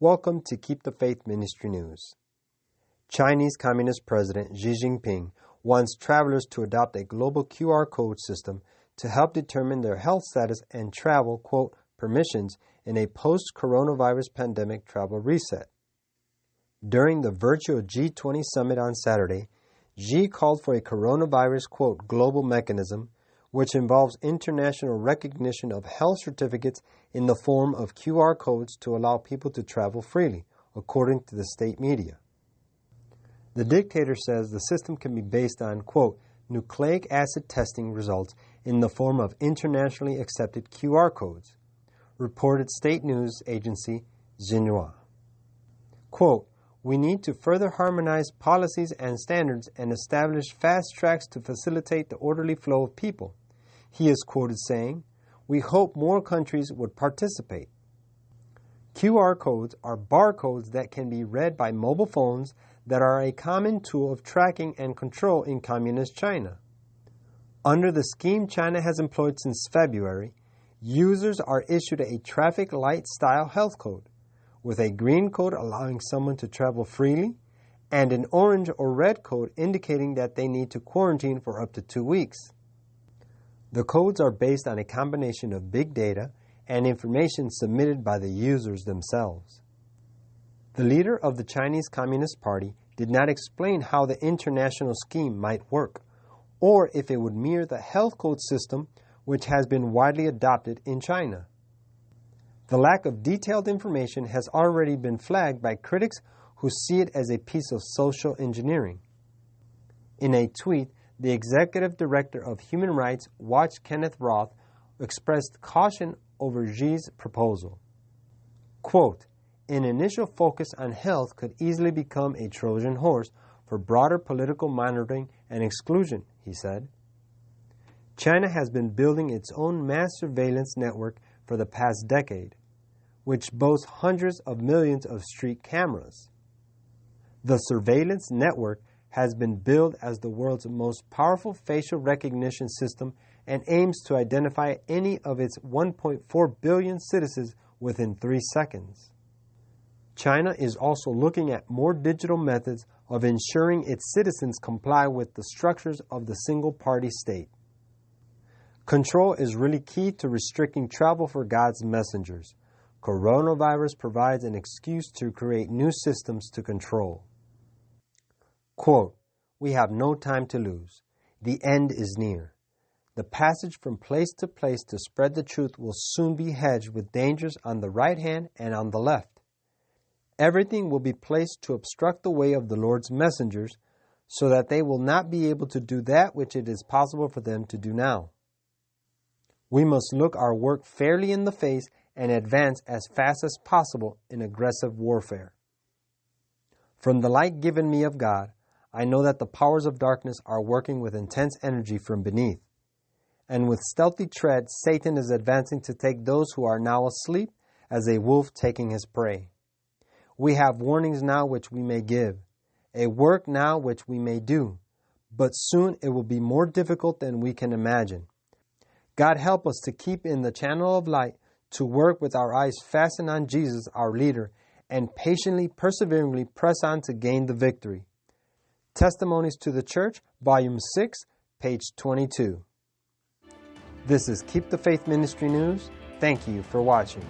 Welcome to Keep the Faith Ministry News. Chinese Communist President Xi Jinping wants travelers to adopt a global QR code system to help determine their health status and travel, quote, permissions in a post-coronavirus pandemic travel reset. During the virtual G20 summit on Saturday, Xi called for a coronavirus, quote, global mechanism, which involves international recognition of health certificates in the form of QR codes to allow people to travel freely, according to the state media. The dictator says the system can be based on, quote, nucleic acid testing results in the form of internationally accepted QR codes, reported state news agency Xinhua. Quote, we need to further harmonize policies and standards and establish fast tracks to facilitate the orderly flow of people. He is quoted saying, we hope more countries would participate. QR codes are barcodes that can be read by mobile phones that are a common tool of tracking and control in communist China. Under the scheme China has employed since February, users are issued a traffic light style health code, with a green code allowing someone to travel freely and an orange or red code indicating that they need to quarantine for up to 2 weeks. The codes are based on a combination of big data and information submitted by the users themselves. The leader of the Chinese Communist Party did not explain how the international scheme might work, or if it would mirror the health code system which has been widely adopted in China. The lack of detailed information has already been flagged by critics who see it as a piece of social engineering. In a tweet, the executive director of Human Rights Watch, Kenneth Roth, expressed caution over Xi's proposal. Quote, an initial focus on health could easily become a Trojan horse for broader political monitoring and exclusion, he said. China has been building its own mass surveillance network for the past decade, which boasts hundreds of millions of street cameras. The surveillance network has been billed as the world's most powerful facial recognition system and aims to identify any of its 1.4 billion citizens within 3 seconds. China is also looking at more digital methods of ensuring its citizens comply with the structures of the single-party state. Control is really key to restricting travel for God's messengers. Coronavirus provides an excuse to create new systems to control. Quote, we have no time to lose. The end is near. The passage from place to place to spread the truth will soon be hedged with dangers on the right hand and on the left. Everything will be placed to obstruct the way of the Lord's messengers so that they will not be able to do that which it is possible for them to do now. We must look our work fairly in the face and advance as fast as possible in aggressive warfare. From the light given me of God, I know that the powers of darkness are working with intense energy from beneath. And with stealthy tread, Satan is advancing to take those who are now asleep as a wolf taking his prey. We have warnings now which we may give, a work now which we may do, but soon it will be more difficult than we can imagine. God help us to keep in the channel of light, to work with our eyes fastened on Jesus, our leader, and patiently, perseveringly press on to gain the victory. Testimonies to the Church, Volume 6, page 22. This is Keep the Faith Ministry News. Thank you for watching.